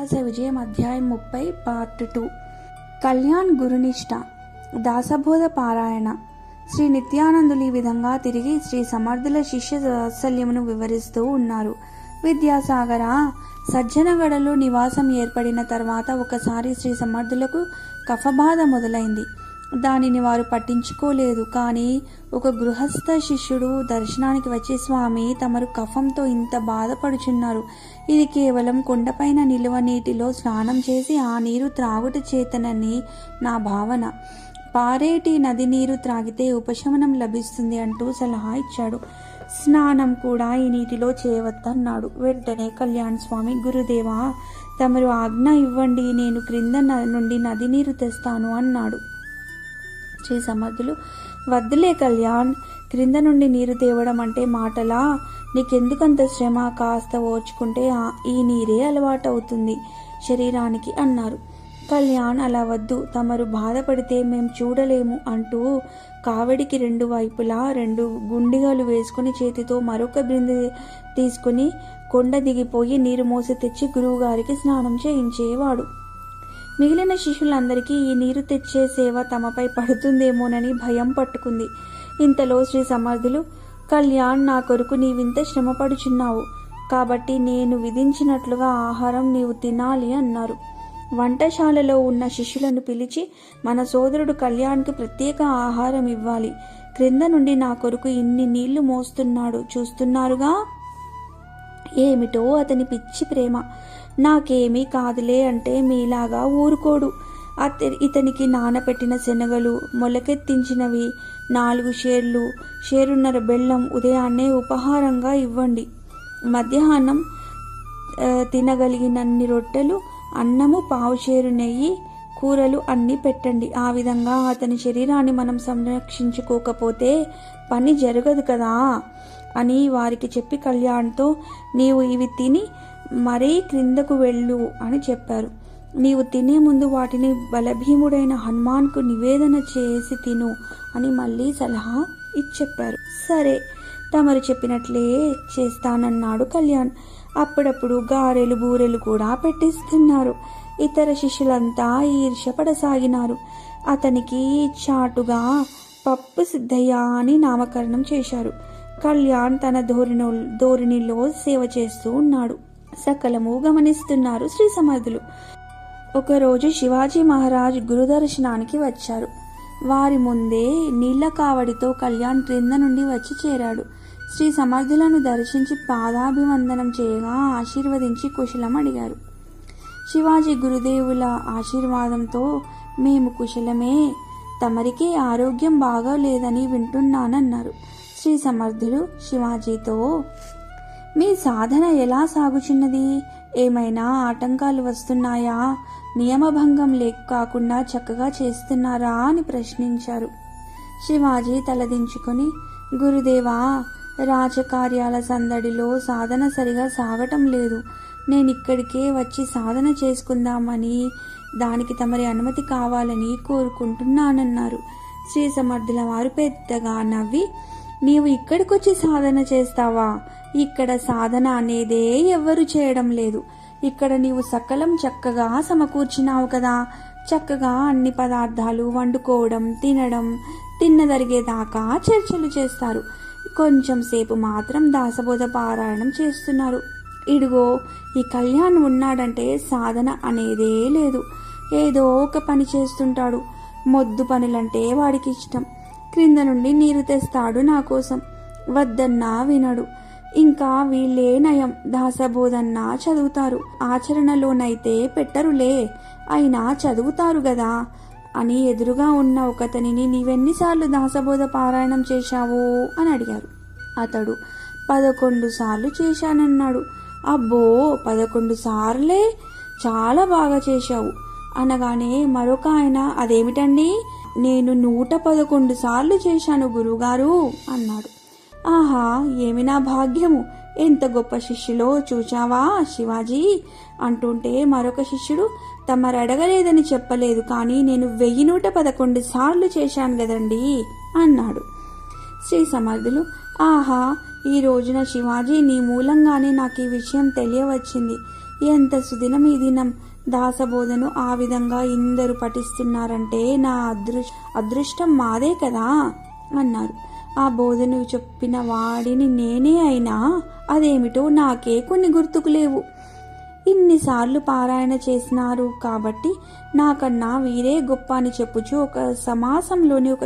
రహస్య విజయం అధ్యాయం 30 పార్ట్ 2. కళ్యాణ్ గురునిష్ట దాసబోధ పారాయణ. శ్రీ నిత్యానందులు ఈ విధంగా తిరిగి శ్రీ సమర్థుల శిష్య వాత్సల్యమును వివరిస్తూ ఉన్నారు. విద్యాసాగర, సజ్జనగడలో నివాసం ఏర్పడిన తర్వాత ఒకసారి శ్రీ సమర్థులకు కఫబాధ మొదలైంది. దానిని వారు పట్టించుకోలేదు. కానీ ఒక గృహస్థ శిష్యుడు దర్శనానికి వచ్చి, స్వామి, తమరు కఫంతో ఇంత బాధపడుచున్నారు. ఇది కేవలం కొండపైన నిలువ నీటిలో స్నానం చేసి ఆ నీరు త్రాగుట చేతనని నా భావన. పారేటి నది నీరు త్రాగితే ఉపశమనం లభిస్తుంది అంటూ సలహా ఇచ్చాడు. స్నానం కూడా ఈ నీటిలో చేయవద్దన్నాడు. వెంటనే కళ్యాణ్ స్వామి, గురుదేవా, తమరు ఆజ్ఞ ఇవ్వండి, నేను క్రింద నుండి నది నీరు తెస్తాను అన్నాడు. శ్రీ సమర్థులు, వద్దులే కళ్యాణ్, క్రింద నుండి నీరు తేవడం అంటే మాటలా? నీకెందుకంత శ్రమ? కాస్త ఓర్చుకుంటే ఈ నీరే అలవాటు అవుతుంది శరీరానికి అన్నారు. కళ్యాణ్, అలా వద్దు, తమరు బాధపడితే మేం చూడలేము అంటూ కావడికి 2 వైపులా 2 గుండిగలు వేసుకుని చేతితో మరొక బిందె తీసుకుని కొండ దిగిపోయి నీరు మోసి తెచ్చి గురువుగారికి స్నానం చేయించేవాడు. మిగిలిన శిష్యులందరికీ ఈ నీరు తెచ్చే సేవ తమపై పడుతుందేమోనని భయం పట్టుకుంది. ఇంతలో శ్రీ సమర్థులు, కళ్యాణ్, నా కొరకు నీవింత శ్రమపడుచున్నావు కాబట్టి నేను విధించినట్లుగా ఆహారం నీవు తినాలి అన్నారు. వంటశాలలో ఉన్న శిష్యులను పిలిచి, మన సోదరుడు కళ్యాణ్కి ప్రత్యేక ఆహారం ఇవ్వాలి. క్రింద నుండి నా కొరకు ఇన్ని నీళ్లు మోస్తున్నాడు, చూస్తున్నారుగా. ఏమిటో అతని పిచ్చి ప్రేమ. నాకేమీ కాదులే అంటే మీలాగా ఊరుకోడు. ఇతనికి నానపెట్టిన శనగలు, మొలకెత్తించినవి 4 షేర్లు, షేరున్నర బెల్లం ఉదయాన్నే ఉపహారంగా ఇవ్వండి. మధ్యాహ్నం తినగలిగినన్ని రొట్టెలు, అన్నము, పావుషేరు నెయ్యి, కూరలు అన్నీ పెట్టండి. ఆ విధంగా అతని శరీరాన్ని మనం సంరక్షించుకోకపోతే పని జరగదు కదా అని వారికి చెప్పి కళ్యాణ్తో, నీవు ఇవి తిని మరీ క్రిందకు వెళ్ళు అని చెప్పారు. నీవు తినే ముందు వాటిని బలభీముడైన హనుమాన్కు నివేదన చేసి తిను అని మళ్ళీ సలహా ఇచ్చెప్పారు. సరే, తమరు చెప్పినట్లే చేస్తానన్నాడు కళ్యాణ్. అప్పుడప్పుడు గారెలు, బూరెలు కూడా పెట్టిస్తున్నారు. ఇతర శిష్యులంతా ఈర్ష్యపడసాగినారు. అతనికి చాటుగా పప్పు సిద్ధయ్య అని నామకరణం చేశారు. కళ్యాణ్ తన ధోరణిలో సేవ చేస్తూ ఉన్నాడు. సకలము గమనిస్తున్నారు శ్రీ సమర్థులు. ఒకరోజు శివాజీ మహారాజ్ గురుదర్శనానికి వచ్చారు. వారి ముందే నీళ్ల కావడితో కళ్యాణ్ క్రింద నుండి వచ్చి చేరాడు. శ్రీ సమర్థులను దర్శించి పాదాభివందనం చేయగా ఆశీర్వదించి కుశలం అడిగారు. శివాజీ గురుదేవుల ఆశీర్వాదంతో మేము కుశలమే, తమరికి ఆరోగ్యం బాగా లేదని వింటున్నానన్నారు. శ్రీ సమర్థులు శివాజీతో, మీ సాధన ఎలా సాగుచున్నది? ఏమైనా ఆటంకాలు వస్తున్నాయా? నియమభంగం కాకుండా చక్కగా చేస్తున్నారా అని ప్రశ్నించారు. శివాజీ తలదించుకొని, గురుదేవా, రాజకార్యాల సందడిలో సాధన సరిగా సాగటం లేదు. నేనిక్కడికే వచ్చి సాధన చేసుకుందామని, దానికి తమరి అనుమతి కావాలని కోరుకుంటున్నానన్నారు. శ్రీ సమర్థుల వారు పెద్దగా నవ్వి, నీవు ఇక్కడికొచ్చి సాధన చేస్తావా? ఇక్కడ సాధన అనేదే ఎవ్వరు చేయడం లేదు. ఇక్కడ నీవు సకలం చక్కగా సమకూర్చినావు కదా. చక్కగా అన్ని పదార్థాలు వండుకోవడం, తినడం, తిన్నదరిగేదాకా చర్చలు చేస్తారు. కొంచెం సేపు మాత్రం దాసబోధ పారాయణం చేస్తున్నారు. ఇడుగో ఈ కళ్యాణ్ ఉన్నాడంటే సాధన అనేదే లేదు. ఏదో ఒక పని చేస్తుంటాడు. మొద్దు పనులంటే వాడికి ఇష్టం. క్రింద నుండి నీరు తెస్తాడు నా కోసం, వద్దన్నా వినడు. ఇంకా వీళ్ళే నయం, దాసబోధన్నా చదువుతారు, ఆచరణలోనైతే పెట్టరులే, అయినా చదువుతారు గదా అని ఎదురుగా ఉన్న ఒకతనిని, నీవెన్నిసార్లు దాసబోధ పారాయణం చేశావు అని అడిగారు. అతడు 11 సార్లు చేశానన్నాడు. అబ్బో, 11 సార్లే, చాలా బాగా చేశావు అనగానే మరొక ఆయన, అదేమిటండి, నేను 111 సార్లు చేశాను గురువుగారు అన్నాడు. ఆహా, ఏమి నా భాగ్యము, ఎంత గొప్ప శిష్యులో చూచావా శివాజీ అంటుంటే మరొక శిష్యుడు, తమరు అడగలేదని చెప్పలేదు, కానీ నేను 1111 సార్లు చేశాను గదండి అన్నాడు. శ్రీ సమర్థులు, ఆహా, ఈ రోజున శివాజీ నీ మూలంగానే నాకు ఈ విషయం తెలియవచ్చింది. ఎంత సుదినం ఈ దినం! దాసబోధను ఆ విధంగా ఇందరు పఠిస్తున్నారంటే నా అదృష్టం మాదే కదా అన్నారు. ఆ బోధను చెప్పిన వాడిని నేనే అయినా అదేమిటో నాకే కొన్ని గుర్తుకు లేవు. ఇన్నిసార్లు పారాయణ చేసినారు కాబట్టి నాకన్నా వీరే గొప్ప అని చెప్పుచు ఒక సమాసంలోని ఒక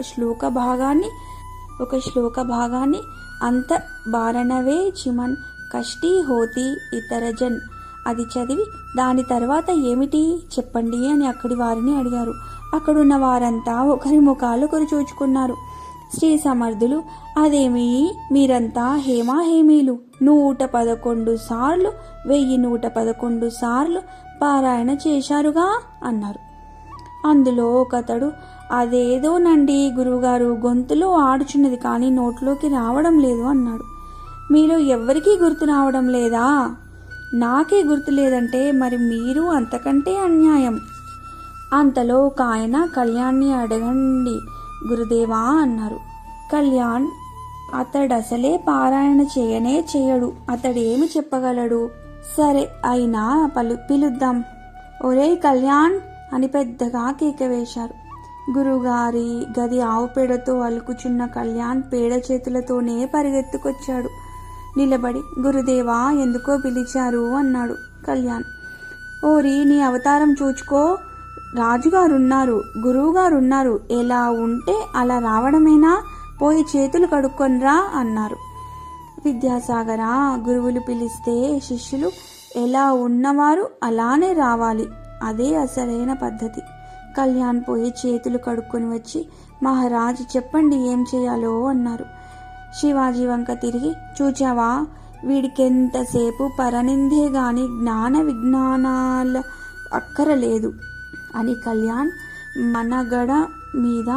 శ్లోక భాగాన్ని అంత బారణవే చిమన్ కష్టీ హోతి ఇతరజన్ అది చదివి దాని తర్వాత ఏమిటి చెప్పండి అని అక్కడి వారిని అడిగారు. అక్కడున్న వారంతా ఒకరి ముఖాలు ఒకరు చూచుకున్నారు. శ్రీ సమర్థులు, అదేమి మీరంతా హేమీలు 111 సార్లు 1111 సార్లు పారాయణ చేశారుగా అన్నారు. అందులో ఒకతడు, అదేదోనండి గురువుగారు, గొంతులో ఆడుచున్నది కానీ నోట్లోకి రావడం లేదు అన్నాడు. మీలో ఎవ్వరికీ గుర్తు రావడం లేదా? నాకే గుర్తు లేదంటే మరి మీరు అంతకంటే అన్యాయం. అంతలో ఒక ఆయన, కళ్యాణ్ని అడగండి గురుదేవా అన్నారు. కళ్యాణ్, అతడసలే పారాయణ చేయడు, అతడేమి చెప్పగలడు? సరే అయినా పిలుద్దాం. ఒరేయ్ కళ్యాణ్ అని పెద్దగా కేక వేశారు. గురుగారి గది ఆవు పేడతో అలుకుచున్న కళ్యాణ్ పేడ చేతులతోనే పరిగెత్తుకొచ్చాడు. నిలబడి, గురుదేవా ఎందుకో పిలిచారు అన్నాడు. కళ్యాణ్, ఓరి నీ అవతారం చూచుకో, రాజుగారున్నారు, గురువుగారున్నారు, ఎలా ఉంటే అలా రావడమేనా? పోయి చేతులు కడుక్కొనరా అన్నారు. విద్యాసాగరా, గురువులు పిలిస్తే శిష్యులు ఎలా ఉన్నవారు అలానే రావాలి, అదే అసలైన పద్ధతి. కళ్యాణ్ పోయి చేతులు కడుక్కొని వచ్చి, మహారాజ్ చెప్పండి ఏం చేయాలో అన్నారు. శివాజీ వంక తిరిగి, చూచావా వీడికెంతసేపు పరనిందే గాని జ్ఞాన విజ్ఞానాల అక్కరలేదు అని. కళ్యాణ్, మనగడ మీద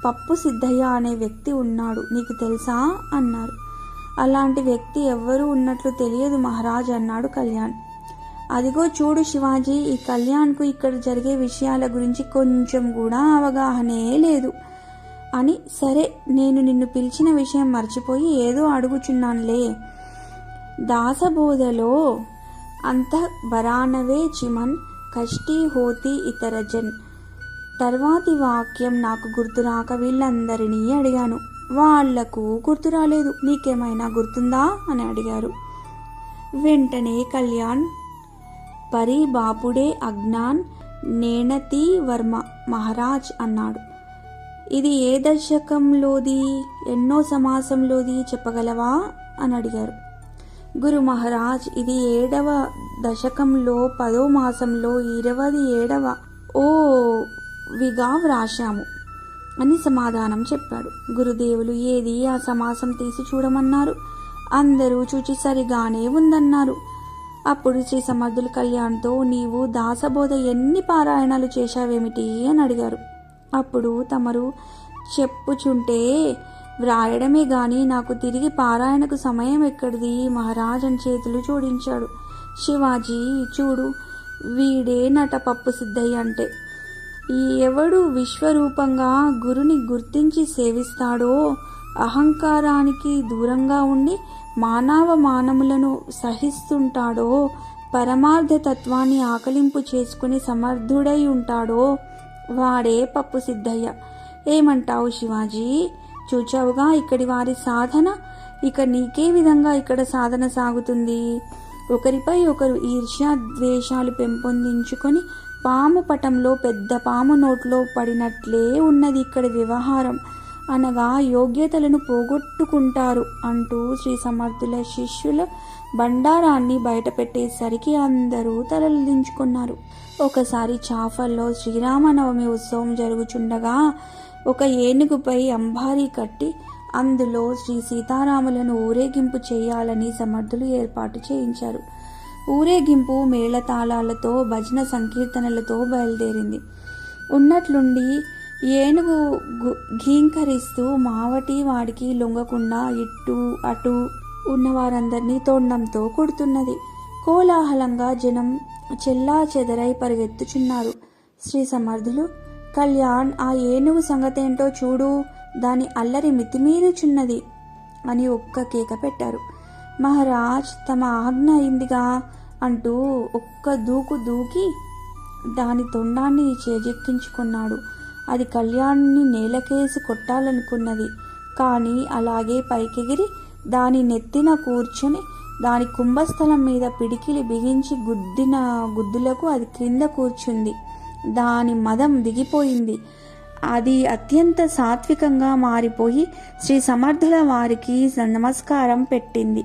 పప్పు సిద్ధయ్య అనే వ్యక్తి ఉన్నాడు, నీకు తెలుసా అన్నారు. అలాంటి వ్యక్తి ఎవ్వరూ ఉన్నట్లు తెలియదు మహారాజ్ అన్నాడు కళ్యాణ్. అదిగో చూడు శివాజీ, ఈ కళ్యాణ్కు ఇక్కడ జరిగే విషయాల గురించి కొంచెం కూడా అవగాహనే లేదు అని. సరే, నేను నిన్ను పిలిచిన విషయం మర్చిపోయి ఏదో అడుగుచున్నానులే. దాసబోధలో అంత బరానవే చిమన్ కష్టీ హోతి ఇతరజన్ తర్వాతి వాక్యం నాకు గుర్తురాక వీళ్ళందరినీ అడిగాను. వాళ్లకు గుర్తు రాలేదు. నీకేమైనా గుర్తుందా అని అడిగారు. వెంటనే కళ్యాణ్, పరి బాపుడే అజ్ఞాన్ నేనతి వర్మ మహారాజ్ అన్నాడు. ఇది ఏ దశకంలోది, ఎన్నో సమాసంలోది చెప్పగలవా అని అడిగారు. గురు మహారాజ్, ఇది 7వ దశకంలో 10వ మాసంలో 27వ విగా వ్రాశాము అని సమాధానం చెప్పాడు. గురుదేవులు ఏది ఆ సమాసం తీసి చూడమన్నారు. అందరూ చూచి సరిగానే ఉందన్నారు. అప్పుడు శ్రీ సమర్థులు కళ్యాణ్తో, నీవు దాసబోధ ఎన్ని పారాయణాలు చేశావేమిటి అని అడిగారు. అప్పుడు తమరు చెప్పుచుంటే వ్రాయడమే గాని నాకు తిరిగి పారాయణకు సమయం ఎక్కడిది మహారాజ్ అని చేతులు జోడించాడు. శివాజీ, చూడు వీడే నట పప్పు సిద్ధయ్య అంటే. ఎవడు విశ్వరూపంగా గురుని గుర్తించి సేవిస్తాడో, అహంకారానికి దూరంగా ఉండి మానములను సహిస్తుంటాడో, పరమార్థ తత్వాన్ని ఆకలింపు చేసుకుని సమర్థుడై ఉంటాడో వాడే పప్పు సిద్ధయ్య. ఏమంటావు శివాజీ? చూచావుగా ఇక్కడి వారి సాధన. ఇక నీకే విధంగా ఇక్కడ సాధన సాగుతుంది. ఒకరిపై ఒకరు ఈర్ష్య ద్వేషాలు పెంపొందించుకొని పాము పటంలో పెద్ద పాము నోట్లో పడినట్లే ఉన్నది ఇక్కడి వ్యవహారం. అనగా యోగ్యతలను పోగొట్టుకుంటారు అంటూ శ్రీ సమర్థుల శిష్యుల బండారాన్ని బయటపెట్టేసరికి అందరూ తలలు దించుకున్నారు. ఒకసారి చాఫల్లో శ్రీరామనవమి ఉత్సవం జరుగుచుండగా ఒక ఏనుగుపై అంబారీ కట్టి అందులో శ్రీ సీతారాములను ఊరేగింపు చేయాలని సమర్థులు ఏర్పాటు చేయించారు. ఊరేగింపు మేళతాళాలతో భజన సంకీర్తనలతో బయలుదేరింది. ఉన్నట్లుండి ఏనుగు ఘీంకరిస్తూ మావటి వాడికి లొంగకుండా ఇటు అటు ఉన్నవారందరినీ తొండంతో కొడుతున్నది. కోలాహలంగా జనం చెల్లా చెదరై పరిగెత్తుచున్నారు. శ్రీ సమర్థులు, కళ్యాణ్, ఆ ఏనుగు సంగతేంటో చూడు, దాని అల్లరి మితిమీరుచున్నది అని ఒక్క కేక పెట్టారు. మహారాజ్, తమ ఆజ్ఞ అయిందిగా, అంటూ ఒక్క దూకు దూకి దాని తొండాన్ని చేజెక్కించుకున్నాడు. అది కళ్యాణ్ని నేలకేసి కొట్టాలనుకున్నది. కానీ అలాగే పైకెగిరి దాని నెత్తిన కూర్చొని దాని కుంభస్థలం మీద పిడికిలి బిగించి గుద్దిన గుద్దులకు అది క్రింద కూర్చుంది. దాని మదం దిగిపోయింది. అది అత్యంత సాత్వికంగా మారిపోయి శ్రీ సమర్థుల వారికి నమస్కారం పెట్టింది.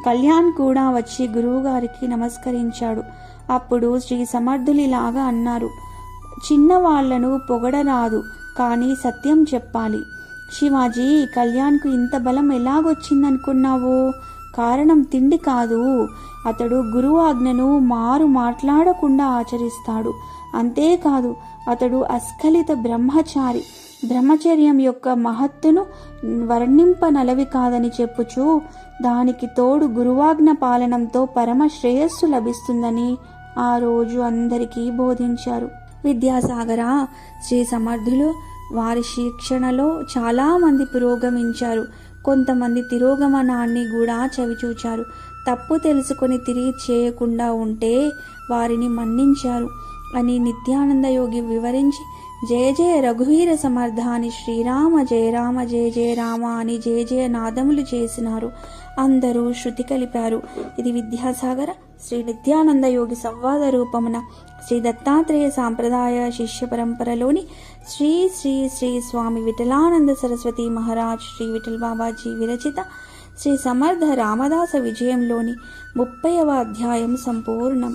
కళ్యాణ్ కూడా వచ్చి గురువుగారికి నమస్కరించాడు. అప్పుడు శ్రీ సమర్థులిలాగా అన్నారు, చిన్నవాళ్లను పొగడరాదు, కానీ సత్యం చెప్పాలి. శివాజీ, కళ్యాణ్కు ఇంత బలం ఎలాగొచ్చిందనుకున్నావు? కారణం తిండి కాదు. అతడు గురువు ఆజ్ఞను మాట్లాడకుండా ఆచరిస్తాడు. అంతేకాదు, అతడు అస్ఖలిత బ్రహ్మచారి. బ్రహ్మచర్యం యొక్క మహత్తును వర్ణింపనలవి కాదని చెప్పుచూ దానికి తోడు గురువాజ్ఞ పాలనంతో పరమ శ్రేయస్సు లభిస్తుందని ఆ రోజు అందరికీ బోధించారు. విద్యాసాగర, శ్రీ సమర్థులు వారి శిక్షణలో చాలామంది పురోగమించారు. కొంతమంది తిరోగమనాన్ని కూడా చవిచూచారు. తప్పు తెలుసుకొని తిరిగి చేయకుండా ఉంటే వారిని మన్నించారు అని నిత్యానంద యోగి వివరించి, జయ జయ రఘువీర సమర్థ అని శ్రీరామ జయ రామ జయ జయ రామ అని జయ జయ నాదములు చేసినారు. అందరూ శృతి కలిపారు. ఇది విద్యాసాగర శ్రీ నిత్యానంద యోగి సంవాద రూపమున శ్రీ దత్తాత్రేయ సాంప్రదాయ శిష్య పరంపరలోని శ్రీ శ్రీ శ్రీ స్వామి విఠలానంద సరస్వతి మహారాజ్ శ్రీ విఠల్ బాబాజీ విరచిత శ్రీ సమర్థ రామదాస విజయంలోని 30వ అధ్యాయం సంపూర్ణం.